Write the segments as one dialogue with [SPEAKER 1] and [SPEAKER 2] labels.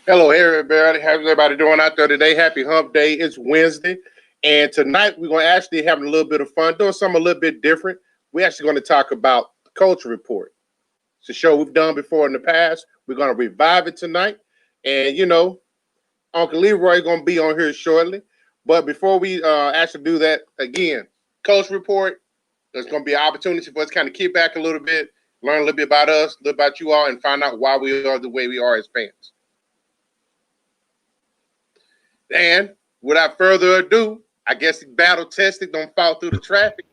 [SPEAKER 1] Hello, everybody. How's everybody doing out there today? Happy Hump Day. It's Wednesday. And tonight we're going to actually have a little bit of fun, doing something a little bit different. We're actually going to talk about the Culture Report. It's a show we've done before in the past. We're going to revive it tonight. And, Uncle Leroy is going to be on here shortly. But before we actually do that, again, Culture Report, there's going to be an opportunity for us to kind of kick back a little bit, learn a little bit about us, a little about you all, and find out why we are the way we are as fans. And without further ado, I guess he battle tested, don't fall through the traffic.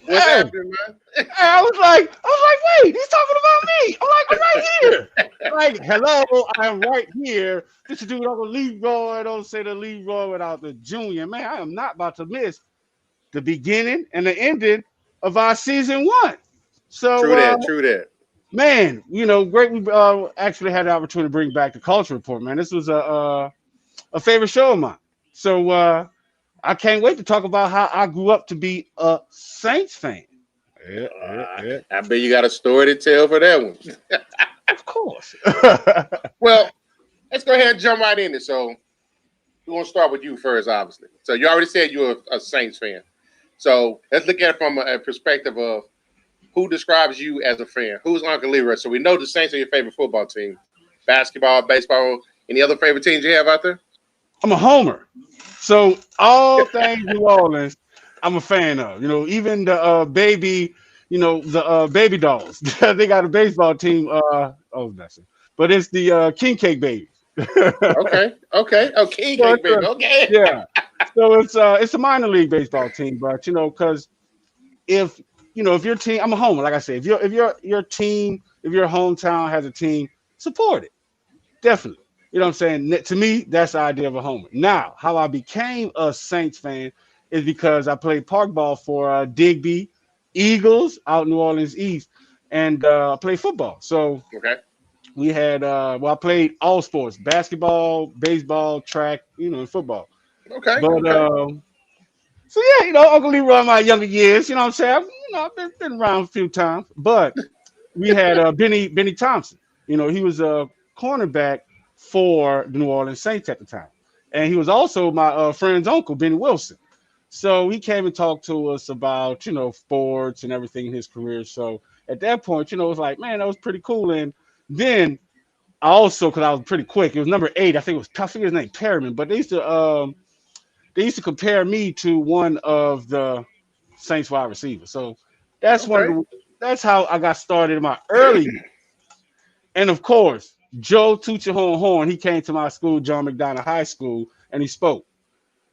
[SPEAKER 1] What's
[SPEAKER 2] Hey,
[SPEAKER 1] happening, man?
[SPEAKER 2] wait, he's talking about me. I'm right here. Like, hello, I'm right here. This is dude Uncle Leroy. Don't say the Leroy without the junior. Man, I am not about to miss the beginning and the ending of our season one. So,
[SPEAKER 1] True that, true that.
[SPEAKER 2] man, great. We actually had the opportunity to bring back the culture report. Man, this was a favorite show of mine. So, I can't wait to talk about how I grew up to be a Saints fan. Yeah, yeah, yeah.
[SPEAKER 1] I bet you got a story to tell for that one.
[SPEAKER 2] Of course.
[SPEAKER 1] Well, let's go ahead and jump right in it. So we're going to start with you first, obviously. So you already said you're a Saints fan. So let's look at it from a perspective of who describes you as a fan. Who's Uncle Leroy? So we know the Saints are your favorite football team. Basketball, baseball, any other favorite teams you have out there?
[SPEAKER 2] I'm a homer. So all things New Orleans, I'm a fan of. Even the baby, the baby dolls. They got a baseball team. Oh, that's it. But it's the king cake babies.
[SPEAKER 1] Okay, okay. Oh, King
[SPEAKER 2] So
[SPEAKER 1] Cake, baby. Okay.
[SPEAKER 2] yeah. So it's a minor league baseball team, but because if if your team, I'm a homer, like I said, if your team, if your hometown has a team, support it. Definitely. You know what I'm saying? To me, that's the idea of a homer. Now, how I became a Saints fan is because I played park ball for Digby Eagles out New Orleans East, and I played football. So
[SPEAKER 1] Okay.
[SPEAKER 2] we had, I played all sports: basketball, baseball, track, and football.
[SPEAKER 1] Okay.
[SPEAKER 2] But
[SPEAKER 1] Okay.
[SPEAKER 2] so yeah, Uncle Leroy in my younger years, you know what I'm saying? I've been around a few times. But we had Benny Thompson. He was a cornerback for the New Orleans Saints at the time, and he was also my friend's uncle, Benny Wilson. So he came and talked to us about sports and everything in his career. So at that point, it was like, man, that was pretty cool. And then I also, because I was pretty quick, it was number 8. I think it was, I forget his name, Perriman, but they used to compare me to one of the Saints wide receivers. So that's one of
[SPEAKER 1] Okay.
[SPEAKER 2] the that's how I got started in my early years. And of course, Joe Tuchahorn Horn, he came to my school, John McDonough High School, and he spoke.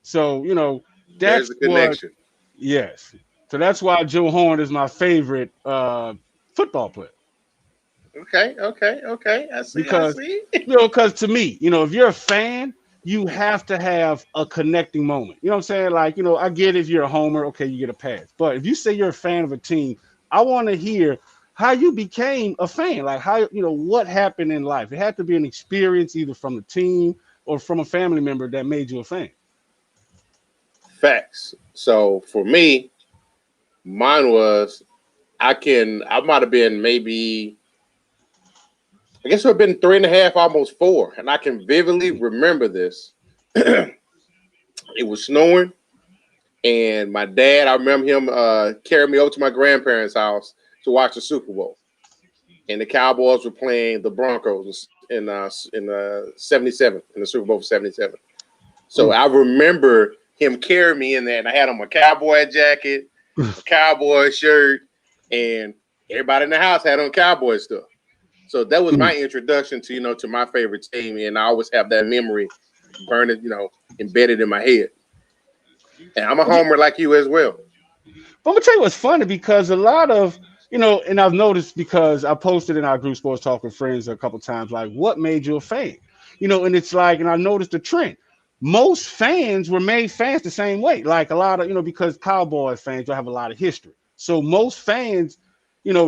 [SPEAKER 2] So,
[SPEAKER 1] There's
[SPEAKER 2] that's
[SPEAKER 1] the
[SPEAKER 2] what,
[SPEAKER 1] connection.
[SPEAKER 2] yes. So that's why Joe Horn is my favorite football player.
[SPEAKER 1] Okay. Okay. Okay. I see. I
[SPEAKER 2] Because,
[SPEAKER 1] see.
[SPEAKER 2] because to me, if you're a fan, you have to have a connecting moment. You know what I'm saying? Like, I get if you're a homer, okay, you get a pass. But if you say you're a fan of a team, I want to hear how you became a fan. Like how, what happened in life. It had to be an experience either from the team or from a family member that made you a fan.
[SPEAKER 1] Facts. So for me, mine was I might have been maybe I guess I've been 3.5, almost 4, and I can vividly
[SPEAKER 2] Mhm.
[SPEAKER 1] remember this. It was snowing, and my dad. I remember him carrying me over to my grandparents' house to watch the Super Bowl, and the Cowboys were playing the Broncos in '77 in the Super Bowl for '77. So
[SPEAKER 2] Ooh.
[SPEAKER 1] I remember him carrying me in there, and I had on my cowboy jacket, a cowboy shirt, and everybody in the house had on cowboy stuff. So that was my
[SPEAKER 2] Mm.
[SPEAKER 1] introduction to to my favorite team, and I always have that memory burning, embedded in my head. And I'm a
[SPEAKER 2] But,
[SPEAKER 1] homer like you as well.
[SPEAKER 2] I'm gonna tell you what's funny because a lot of and I've noticed because I posted in our group Sports Talk with Friends a couple times, like what made you a fan? And it's like, and I noticed the trend. Most fans were made fans the same way. Like a lot of, because Cowboy fans don't have a lot of history. So most fans,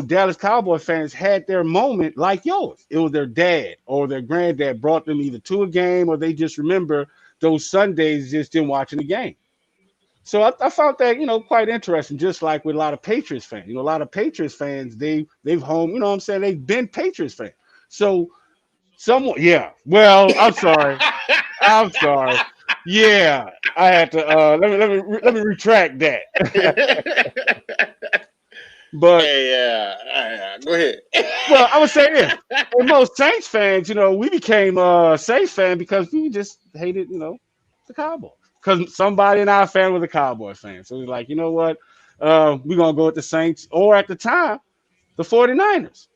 [SPEAKER 2] Dallas Cowboy fans had their moment like yours. It was their dad or their granddad brought them either to a game or they just remember those Sundays just in watching the game. So I found that quite interesting. Just like with a lot of Patriots fans, a lot of Patriots fans they've home. You know what I'm saying? They've been Patriots fans. So Someone, yeah. Well, I'm sorry. I'm sorry. Yeah, I had to. Let me retract that. But
[SPEAKER 1] Hey, go ahead.
[SPEAKER 2] well, I would say this: and most Saints fans, we became Saints fan because we just hated, the Cowboys. Because somebody in our family was a Cowboy fan, so it was like, you know what, we're gonna go with the Saints, or at the time, the 49ers.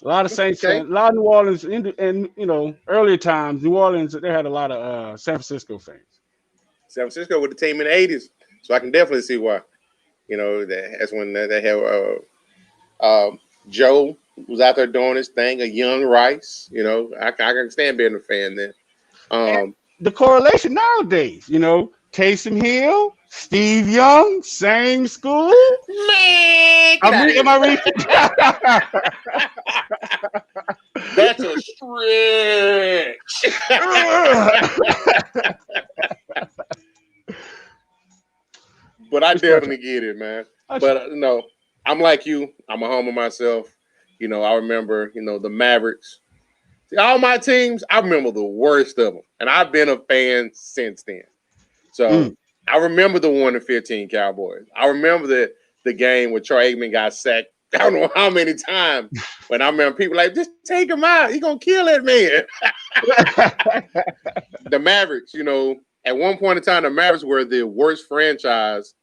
[SPEAKER 2] A lot of Saints
[SPEAKER 1] Okay.
[SPEAKER 2] fans, a lot of New Orleans, and earlier times, New Orleans, they had a lot of San Francisco fans.
[SPEAKER 1] San Francisco with the team in the 80s. So I can definitely see why. That's when they have Joe was out there doing his thing, a young Rice. I can stand being a fan then.
[SPEAKER 2] And the correlation nowadays, Taysom Hill, Steve Young, same school.
[SPEAKER 1] Man, get out of
[SPEAKER 2] Am I
[SPEAKER 1] here.
[SPEAKER 2] reading?
[SPEAKER 1] That's a stretch. But I definitely get it, man. But no, I'm like you. I'm a homer myself. I remember, the Mavericks. See, all my teams, I remember the worst of them. And I've been a fan since then. So I remember the 1-15 Cowboys. I remember the game where Troy Aikman got sacked. I don't know how many times. But I remember people like, just take him out. He's going to kill that man. The Mavericks, at one point in time, the Mavericks were the worst franchise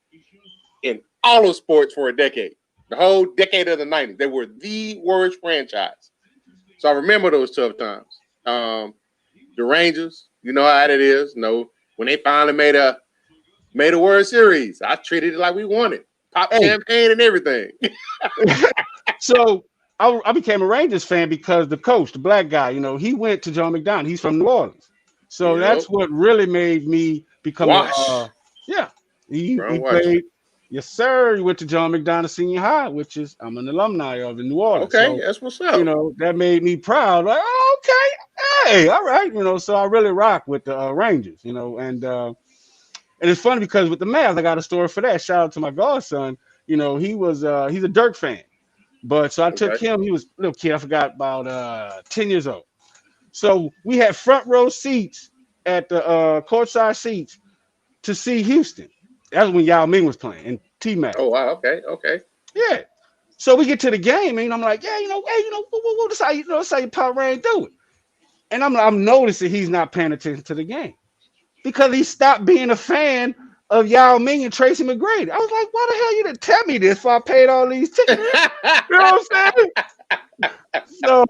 [SPEAKER 1] in all of sports for a decade. The whole decade of the 90s. They were the worst franchise. So I remember those tough times. The Rangers, you know how it is. When they finally made a World Series, I treated it like we won it. Pop champagne and everything.
[SPEAKER 2] So I became a Rangers fan because the coach, the black guy, he went to John McDonough. He's from New Orleans. So that's what really made me become he played. Yes, sir. He went to John McDonough Senior High, which is I'm an alumni of in New Orleans.
[SPEAKER 1] Okay,
[SPEAKER 2] so,
[SPEAKER 1] that's what's up.
[SPEAKER 2] That made me proud. Like, oh, okay, hey, all right, so I really rock with the Rangers, and it's funny because with the Mavs, I got a story for that. Shout out to my godson. He's a Dirk fan, but so I took him. He was a little kid. I forgot about 10 years old. So we had front row seats at the courtside seats to see Houston. That's when Yao Ming was playing and T-Mac.
[SPEAKER 1] Oh wow, okay.
[SPEAKER 2] Yeah. So we get to the game and I'm like, yeah, this how you Power Rain do it. And I'm noticing he's not paying attention to the game because he stopped being a fan of Yao Ming and Tracy McGrady. I was like, why the hell you didn't tell me this before I paid all these tickets? You know what I'm saying? So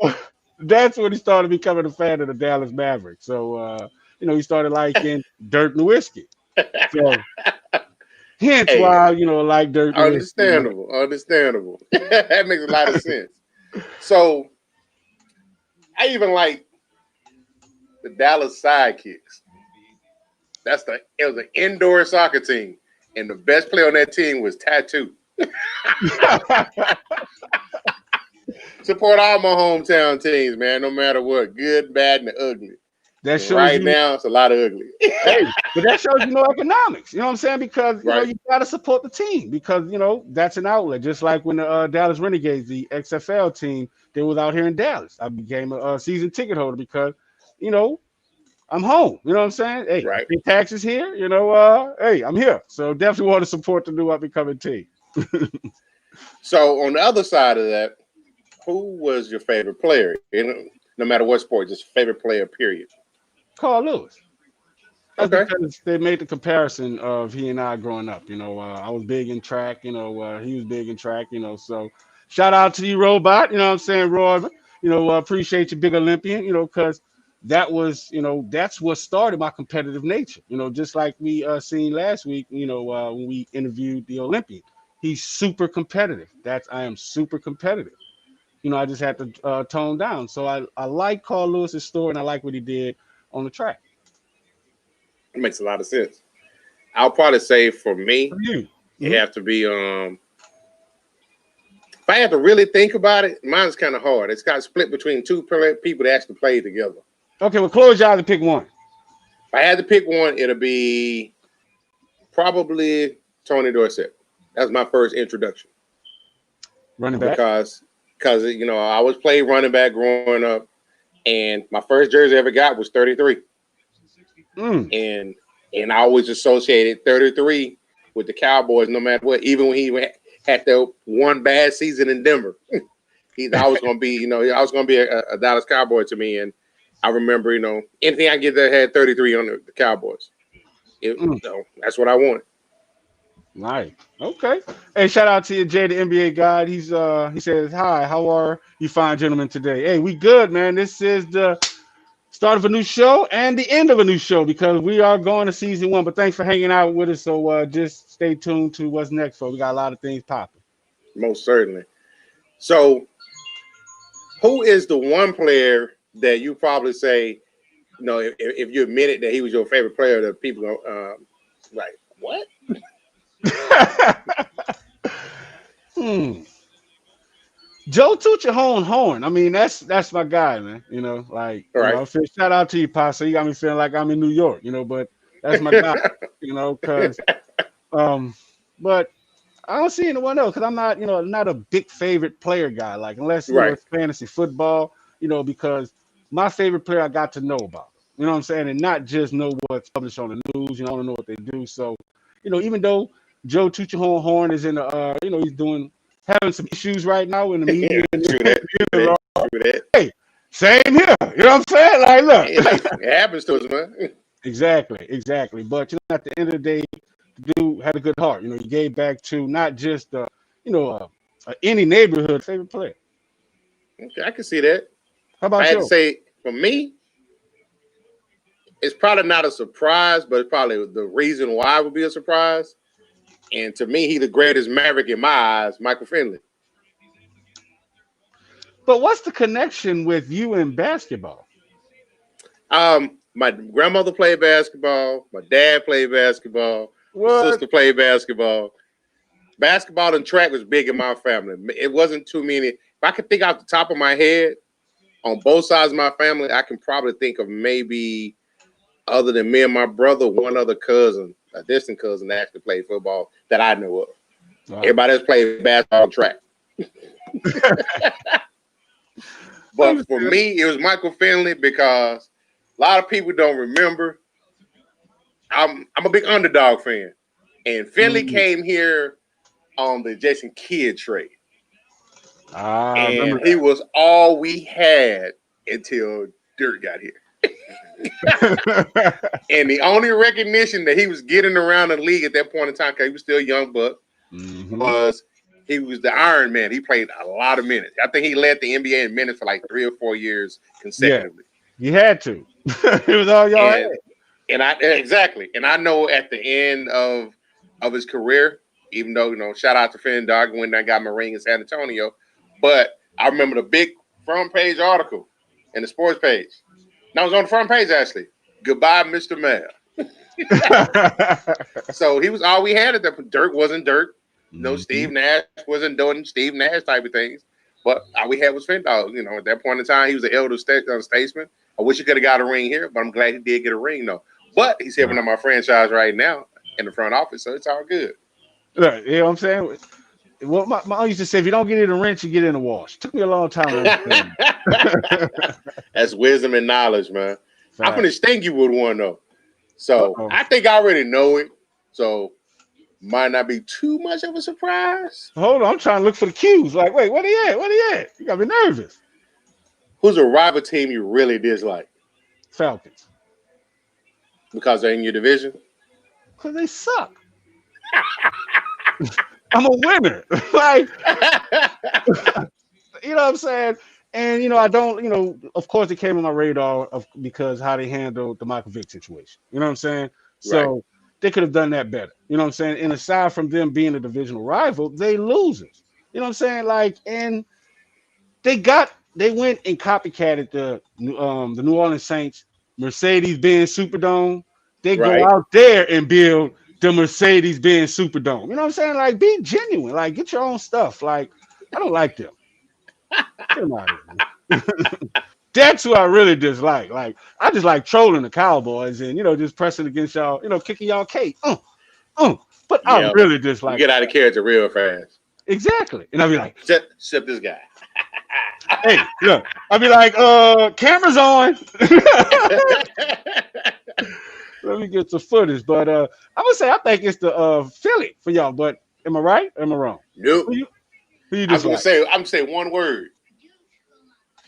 [SPEAKER 2] that's when he started becoming a fan of the Dallas Mavericks. So he started liking Dirk Nowitzki. So hence why like Dirk Nowitzki.
[SPEAKER 1] Understandable. That makes a lot of sense. So I even like the Dallas Sidekicks. It was an indoor soccer team, and the best player on that team was Tattoo. Support all my hometown teams, man, no matter what, good, bad, and the ugly.
[SPEAKER 2] That shows
[SPEAKER 1] right now, it's a lot of ugly.
[SPEAKER 2] Hey, but that shows economics. You know what I'm saying? Because you got to support the team because that's an outlet. Just like when the Dallas Renegades, the XFL team, they was out here in Dallas. I became a season ticket holder because I'm home. You know what I'm saying? Hey, pay taxes here. Hey, I'm here. So definitely want to support the new up and coming team.
[SPEAKER 1] So on the other side of that, who was your favorite player? No matter what sport, just favorite player, period.
[SPEAKER 2] Carl Lewis. That's because they made the comparison of he and I growing up. I was big in track. He was big in track. So shout out to you, Robot. You know what I'm saying, Roy? Appreciate you, big Olympian. Because that was, that's what started my competitive nature. Just like we seen last week. When we interviewed the Olympian, he's super competitive. I am super competitive. I just had to tone down. So I like Carl Lewis's story, and I like what he did on the track.
[SPEAKER 1] It makes a lot of sense. I'll probably say for me, it have to be if I had to really think about it, mine's kind of hard. It's got split between two people that actually played together.
[SPEAKER 2] Okay, well, close your eyes and pick one.
[SPEAKER 1] If I had to pick one, it'll be probably Tony Dorsett. That's my first introduction.
[SPEAKER 2] Running back.
[SPEAKER 1] Because because I always played running back growing up, and my first jersey I ever got was 33, and I always associated 33 with the Cowboys, no matter what. Even when he had the one bad season in Denver, he's always going to be, I was going to be a Dallas Cowboy to me. And I remember, anything I get that had 33 on the Cowboys, that's what I wanted.
[SPEAKER 2] Nice. Okay. Hey, shout out to you, Jay, the NBA guy. He says, "Hi, how are you fine gentlemen today?" Hey, we good, man. This is the start of a new show and the end of a new show because we are going to season 1. But thanks for hanging out with us. So just stay tuned to what's next. So we got a lot of things popping.
[SPEAKER 1] Most certainly. So, who is the one player that you probably say, if you admitted that he was your favorite player, that people go, like, what?
[SPEAKER 2] Joe Tucci Horn. I mean, that's my guy, man. Shout out to you, Pasa. You got me feeling like I'm in New York, but that's my guy, because but I don't see anyone else because I'm not, not a big favorite player guy, like unless it's fantasy football, because my favorite player I got to know about, you know what I'm saying, and not just know what's published on the news, I don't know what they do. So, even though Joe Tucci Horn is in the, he's having some issues right now in the media.
[SPEAKER 1] True that.
[SPEAKER 2] Hey, same here. You know what I'm saying? Like, look,
[SPEAKER 1] it happens to us, man.
[SPEAKER 2] Exactly. But at the end of the day, the dude had a good heart. He gave back to not just any neighborhood favorite player.
[SPEAKER 1] Okay, I can see that.
[SPEAKER 2] How about you?
[SPEAKER 1] I had to say, for me, it's probably not a surprise, but it's probably the reason why it would be a surprise. And to me, he's the greatest Maverick in my eyes, Michael Finley.
[SPEAKER 2] But what's the connection with you in basketball?
[SPEAKER 1] My grandmother played basketball. My dad played basketball.
[SPEAKER 2] What?
[SPEAKER 1] My sister played basketball. Basketball and track was big in my family. It wasn't too many. If I could think off the top of my head, on both sides of my family, I can probably think of maybe, other than me and my brother, one other cousin, a distant cousin that actually played football that I know of. Wow. Everybody else played basketball and track. But for me, it was Michael Finley because a lot of people don't remember. I'm a big underdog fan. And Finley came here on the Jason Kidd trade. And he was all we had until Dirk got here. And the only recognition that he was getting around the league at that point in time, because he was still a young buck, was he was the Iron Man. He played a lot of minutes. I think he led the NBA in minutes for like 3 or 4 years consecutively.
[SPEAKER 2] Yeah, you had to. It was all y'all had.
[SPEAKER 1] And I know at the end of his career, even though, shout out to Finn Dog when I got my ring in San Antonio, but I remember the big front page article in the sports page. And I was on the front page, actually. Goodbye, Mr. Mayor. So he was all we had at that. Dirk wasn't Dirk. Steve Nash wasn't doing Steve Nash type of things. But all we had was Finn Dog. At that point in time, he was an elder statesman. I wish he could have got a ring here, but I'm glad he did get a ring, though. But he's helping on my franchise right now in the front office, so it's all good.
[SPEAKER 2] Look, you know what I'm saying? Well, my mom used to say, if you don't get in the rinse, you get in the wash. It took me a long time to understand.
[SPEAKER 1] That's wisdom and knowledge, man. I'm going to sting you with one, though. So I think I already know it. So might not be too much of a surprise.
[SPEAKER 2] Hold on. I'm trying to look for the cues. Like, wait, what are you at? What are you at? You got me nervous.
[SPEAKER 1] Who's a rival team you really dislike?
[SPEAKER 2] Falcons.
[SPEAKER 1] Because they're in your division?
[SPEAKER 2] Because they suck. I'm a winner. Like, you know what I'm saying? And, I don't, of course it came on my radar because how they handled the Michael Vick situation. You know what I'm saying? So they could have done that better. You know what I'm saying? And aside from them being a divisional rival, they losers. You know what I'm saying? Like, and they went and copycatted the New Orleans Saints Mercedes-Benz Superdome. They go out there and build the Mercedes-Benz Superdome. You know what I'm saying? Like, be genuine. Like, get your own stuff. Like, I don't like them. Get them out of here. That's who I really dislike. Like, I just like trolling the Cowboys and, just pressing against y'all, kicking y'all cake. But I really dislike.
[SPEAKER 1] You get out of character real fast.
[SPEAKER 2] Exactly. And I'll be like,
[SPEAKER 1] Except this guy.
[SPEAKER 2] Hey, look, I'll be like, cameras on. Let me get some footage. But I would say I think it's the Philly for y'all. But am I right? Or am I wrong?
[SPEAKER 1] Nope.
[SPEAKER 2] Who you
[SPEAKER 1] I was gonna
[SPEAKER 2] dislike?
[SPEAKER 1] say, I'm gonna say one word.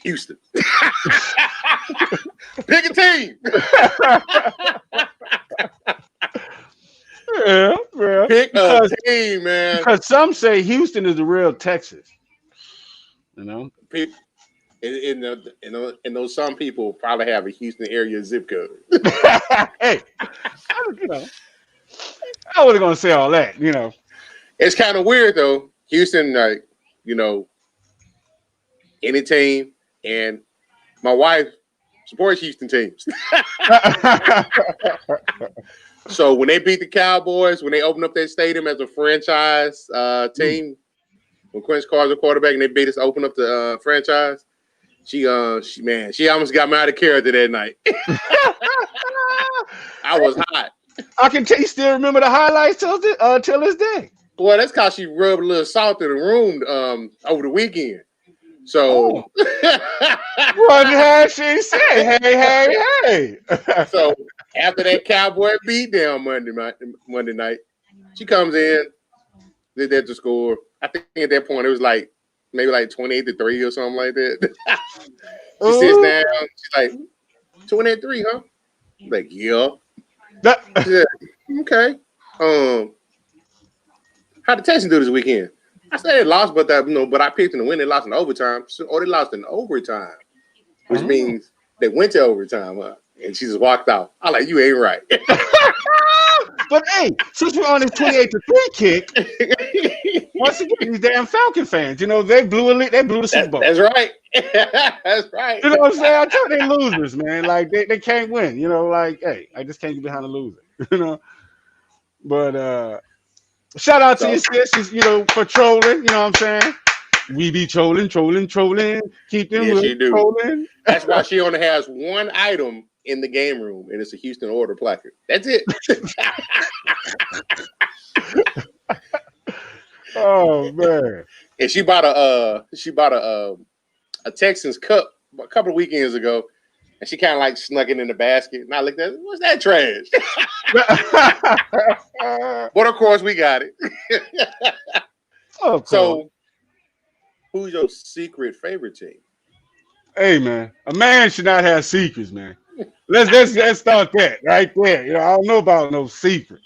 [SPEAKER 1] Houston. Pick a team.
[SPEAKER 2] Yeah.
[SPEAKER 1] Pick a team, man.
[SPEAKER 2] Because some say Houston is the real Texas. You know?
[SPEAKER 1] Pick, and those some people probably have a Houston area zip code.
[SPEAKER 2] Hey, you know, I wasn't gonna say all that. You know,
[SPEAKER 1] It's kind of weird though. Houston, like, any team, and my wife supports Houston teams. So when they beat the Cowboys, when they opened up that stadium as a franchise team, when Quincy Carter's a quarterback and they beat us, open up the franchise, she almost got me out of character that night. I was hot.
[SPEAKER 2] I can tell you still remember the highlights till this day.
[SPEAKER 1] Boy, that's because she rubbed a little salt in the room over the weekend. So
[SPEAKER 2] what did she say? Hey.
[SPEAKER 1] So after that Cowboy beatdown Monday night, she comes in, did that to score. I think at that point it was like maybe like 28-3 or something like that. She sits down, she's like, 28-3, huh? I'm like, yeah. She said, okay. How did Texans do this weekend? I said they lost, but I picked them to win. They lost in overtime. Or they lost in overtime, which means they went to overtime. And she just walked out. I'm like, you ain't right.
[SPEAKER 2] But hey, since we're on this 28-3 kick, once again, these damn Falcon fans, they blew the Super Bowl.
[SPEAKER 1] That's right. That's right.
[SPEAKER 2] You know what I'm saying? I tell you, they losers, man. Like they can't win. Like, hey, I just can't get behind a loser. But shout out to your sisters, for trolling. You know what I'm saying? We be trolling. Keep them trolling.
[SPEAKER 1] That's why she only has one item in the game room, and it's a Houston order placard. That's it.
[SPEAKER 2] Oh man!
[SPEAKER 1] And she bought a Texans cup a couple of weekends ago, and she kind of like snuck it in the basket. And I looked at it, what's that trash? But of course, we got it. So, who's your secret favorite team?
[SPEAKER 2] Hey man, a man should not have secrets, man. Let's start that right there. I don't know about no secret,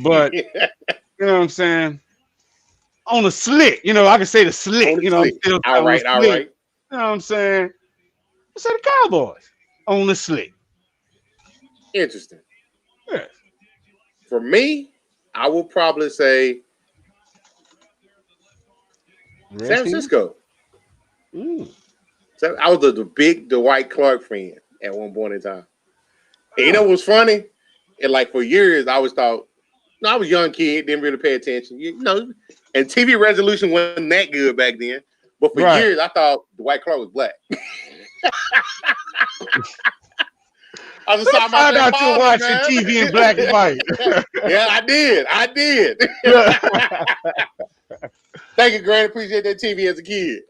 [SPEAKER 2] but you know what I'm saying. On the slick, I can say the slick.
[SPEAKER 1] All right.
[SPEAKER 2] You know what I'm saying? I said the Cowboys on the slick.
[SPEAKER 1] Interesting.
[SPEAKER 2] Yeah.
[SPEAKER 1] For me, I will probably say San Francisco. So I was the big Dwight Clark fan at one point in time. And you know what's funny? And like for years, I always thought, I was a young kid, didn't really pay attention. And TV resolution wasn't that good back then. But for years, I thought Dwight Clark was black. I was talking about that.
[SPEAKER 2] You watching TV in black and white.
[SPEAKER 1] Yeah, I did. Thank you, Grant. Appreciate that TV as a kid.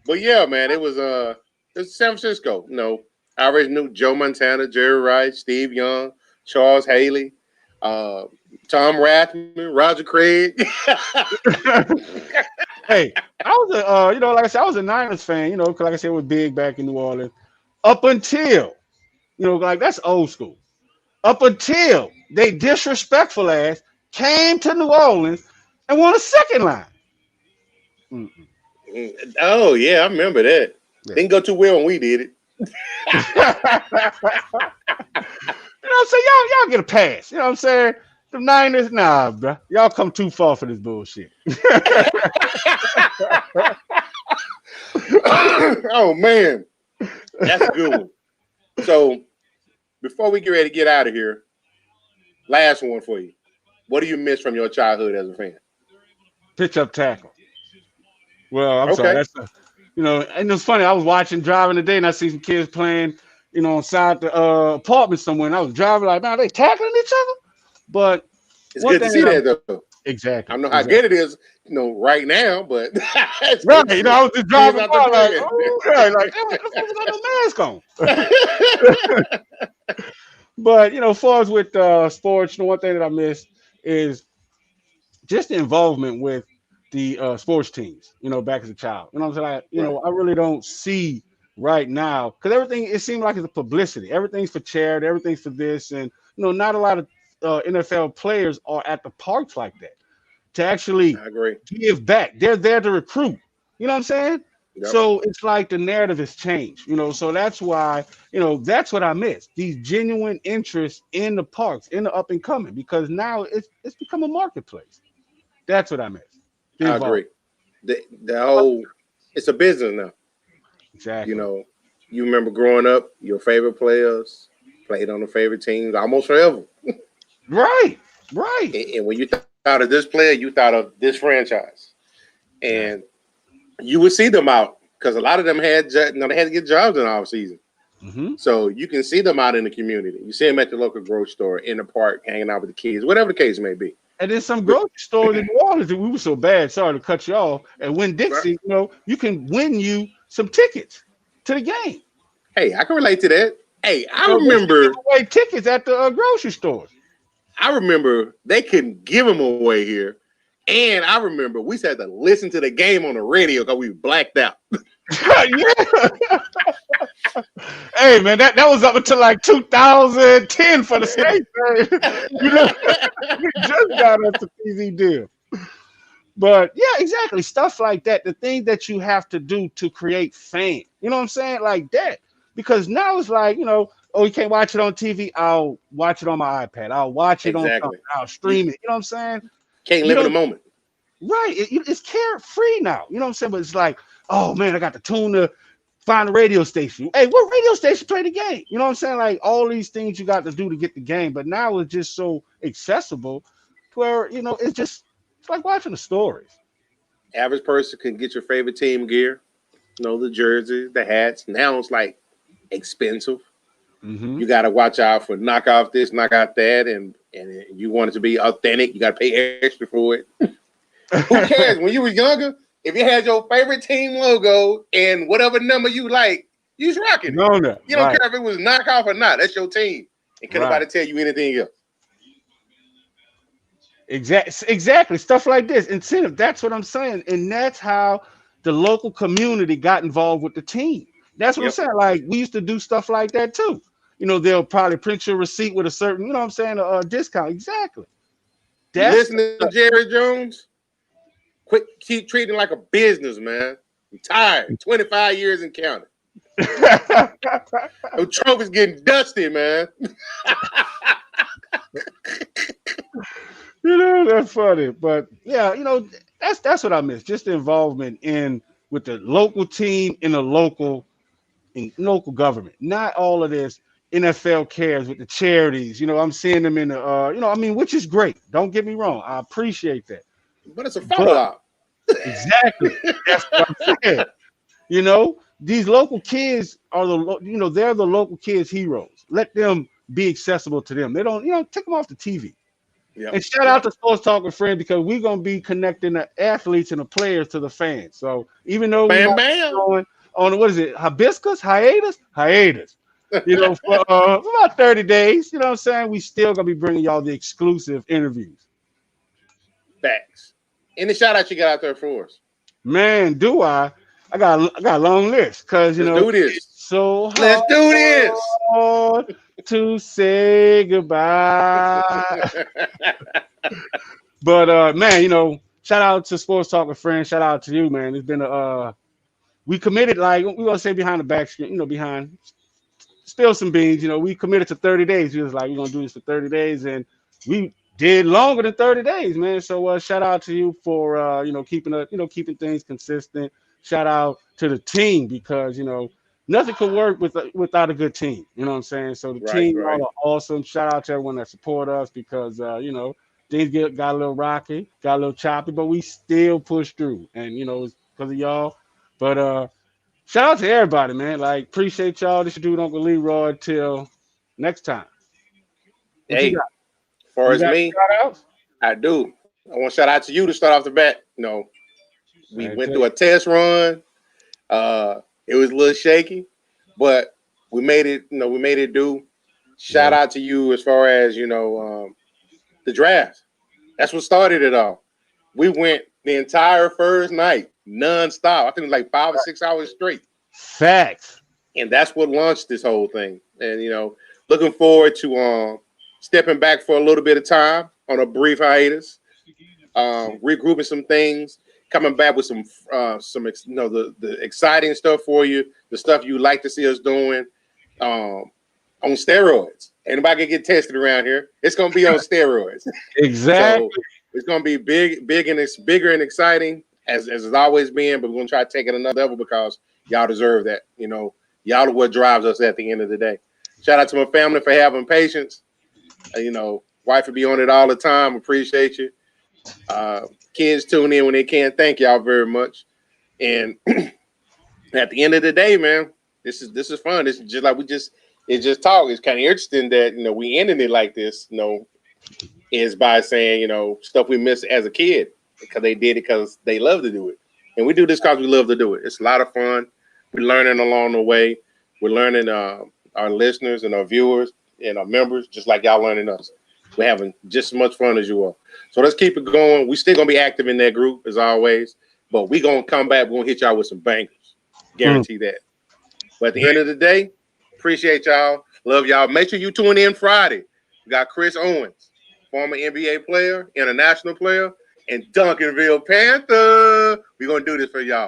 [SPEAKER 1] But yeah, man, it was San Francisco. I already knew Joe Montana, Jerry Rice, Steve Young, Charles Haley, Tom Rathman, Roger Craig.
[SPEAKER 2] Hey, I was like I said, I was a Niners fan, because like I said, it was big back in New Orleans. Up until, like that's old school. Up until they disrespectful ass came to New Orleans and won a second line.
[SPEAKER 1] Oh yeah, I remember that. Yeah. Didn't go too well when we did it.
[SPEAKER 2] So y'all get a pass. You know what I'm saying? The Niners, nah, bro. Y'all come too far for this bullshit.
[SPEAKER 1] Oh man, that's a good one. So before we get ready to get out of here, last one for you. What do you miss from your childhood as a fan?
[SPEAKER 2] Pitch up tackle. Well, I'm sorry. That's and it's funny. I was driving today, and I see some kids playing, inside the apartment somewhere. And I was driving like, man, are they tackling each other? But
[SPEAKER 1] it's good to see that though.
[SPEAKER 2] Exactly.
[SPEAKER 1] I don't know how good it is right now, but
[SPEAKER 2] Right, you know, I was just driving
[SPEAKER 1] out
[SPEAKER 2] by
[SPEAKER 1] the
[SPEAKER 2] like,
[SPEAKER 1] plan.
[SPEAKER 2] oh, okay, like, hey, what the fuck got no mask on? But you know, as far as with sports, the one thing that I missed is just the involvement with the sports teams. You know, back as a child. You know what I'm saying?
[SPEAKER 1] Right.
[SPEAKER 2] I really don't see right now because everything it seems like it's a publicity. Everything's for charity. Everything's for this, and not a lot of NFL players are at the parks like that to actually
[SPEAKER 1] I agree.
[SPEAKER 2] give back. They're there to recruit. You know what I'm saying?
[SPEAKER 1] Yep.
[SPEAKER 2] So it's like the narrative has changed, so that's why, that's what I miss. These genuine interests in the parks, in the up and coming, because now it's become a marketplace. That's what I miss. The
[SPEAKER 1] I
[SPEAKER 2] involvement.
[SPEAKER 1] agree. The whole it's a business now.
[SPEAKER 2] Exactly.
[SPEAKER 1] You remember growing up, your favorite players played on the favorite teams almost forever.
[SPEAKER 2] Right. Right.
[SPEAKER 1] And when you thought of this player, you thought of this franchise. And you would see them out because a lot of them had they had to get jobs in the off season.
[SPEAKER 2] Mm-hmm.
[SPEAKER 1] So you can see them out in the community. You see them at the local grocery store, in the park, hanging out with the kids, whatever the case may be.
[SPEAKER 2] And then some grocery stores in New Orleans that we were so bad. Sorry to cut you off. And Win Dixie, you can win you some tickets to the game.
[SPEAKER 1] Hey, I can relate to that. Hey, I remember
[SPEAKER 2] away tickets at the grocery stores.
[SPEAKER 1] I remember they couldn't give them away here. And I remember we had to listen to the game on the radio because we blacked out.
[SPEAKER 2] Yeah. Hey man, that was up until like 2010 for the state. We just got us a easy deal. But yeah, exactly. Stuff like that. The thing that you have to do to create fame. You know what I'm saying? Like that. Because now it's like, oh, you can't watch it on TV. I'll watch it on my iPad. I'll watch it on something. I'll stream it. You know what I'm saying?
[SPEAKER 1] Can't live in the moment.
[SPEAKER 2] Right. It's carefree now. You know what I'm saying? But it's like, oh man, I got to tune to find a radio station. Hey, what radio station play the game? You know what I'm saying? Like all these things you got to do to get the game. But now it's just so accessible to where, it's like watching the stories.
[SPEAKER 1] Average person can get your favorite team gear, the jerseys, the hats. Now it's like expensive.
[SPEAKER 2] Mm-hmm.
[SPEAKER 1] You got to watch out for knock off this, knock out that, and you want it to be authentic. You got to pay extra for it. Who cares? When you were younger, if you had your favorite team logo and whatever number you like, you was rocking it. You don't care if it was knockoff or not. That's your team. And can't nobody tell you anything else.
[SPEAKER 2] Exactly. Stuff like this. Incentive. That's what I'm saying. And that's how the local community got involved with the team. That's what I'm saying. Like we used to do stuff like that too. They'll probably print your receipt with a certain, a discount. Exactly.
[SPEAKER 1] Listening to Jerry Jones, keep treating it like a business, man. I'm tired. 25 years and counting. The trophy's getting dusty, man.
[SPEAKER 2] That's funny. But yeah, that's what I miss. Just the involvement with the local team in local government. Not all of this NFL cares with the charities. I'm seeing them in the which is great. Don't get me wrong. I appreciate that.
[SPEAKER 1] But it's a follow-up.
[SPEAKER 2] Exactly. That's what I'm saying. These local kids are they're the local kids' heroes. Let them be accessible to them. They don't, take them off the TV. Yep. And shout out to Sports Talk with Friends because we're gonna be connecting the athletes and the players to the fans. So even though we're going on what is it, hiatus, for about 30 days, you know what I'm saying? We still gonna be bringing y'all the exclusive interviews.
[SPEAKER 1] Facts. Any shout out you got out there for us?
[SPEAKER 2] Man, do I got a long list because
[SPEAKER 1] Let's do this.
[SPEAKER 2] So
[SPEAKER 1] let's do this
[SPEAKER 2] to say goodbye. But man, shout out to Sports Talk with Friends. Shout out to you, man. It's been we committed, like we gonna say behind the back screen, behind spill some beans. We committed to 30 days. We was like, we're gonna do this for 30 days, and we did longer than 30 days, man. So shout out to you for keeping things consistent. Shout out to the team because nothing could work without a good team. You know what I'm saying? So the team are awesome. Shout out to everyone that support us because things got a little rocky, got a little choppy, but we still push through. And it's because of y'all. But shout out to everybody, man. Like appreciate y'all. This is your dude Uncle Leroy. Till next time.
[SPEAKER 1] Hey, as far as me, I do. I want to shout out to you to start off the bat. You know, we
[SPEAKER 2] Same
[SPEAKER 1] went
[SPEAKER 2] thing.
[SPEAKER 1] through a test run. It was a little shaky, but we made it. You know, we made it do. Shout
[SPEAKER 2] Yeah.
[SPEAKER 1] out to you as far as the draft. That's what started it all. We went the entire first night nonstop. I think it was like 5 or 6 hours straight,
[SPEAKER 2] Facts.
[SPEAKER 1] and that's what launched this whole thing. And looking forward to stepping back for a little bit of time on a brief hiatus, regrouping some things, coming back with some the exciting stuff for you, the stuff you like to see us doing on steroids. Anybody can get tested around here. It's gonna be on steroids.
[SPEAKER 2] Exactly.
[SPEAKER 1] So it's gonna be big and it's bigger and exciting as it's always been. But we're gonna try to take it another level because y'all deserve that. Y'all are what drives us at the end of the day. Shout out to my family for having patience. Wife will be on it all the time. Appreciate you. Kids tune in when they can. Thank y'all very much. And at the end of the day, man, this is fun. This is just like it's just talk. It's kind of interesting that we ended it like this. Is by saying stuff we missed as a kid because they did it because they love to do it, and we do this because we love to do it. It's a lot of fun. We're learning along the way. We're learning our listeners and our viewers and our members, just like y'all learning us. We're having just as much fun as you are. So let's keep it going. We're still gonna be active in that group as always, but we're gonna come back. We're gonna hit y'all with some bangers. Guarantee that. But at the end of the day, appreciate y'all. Love y'all. Make sure you tune in Friday. We got Chris Owens, former NBA player, international player, and Duncanville Panther. We're gonna do this for y'all.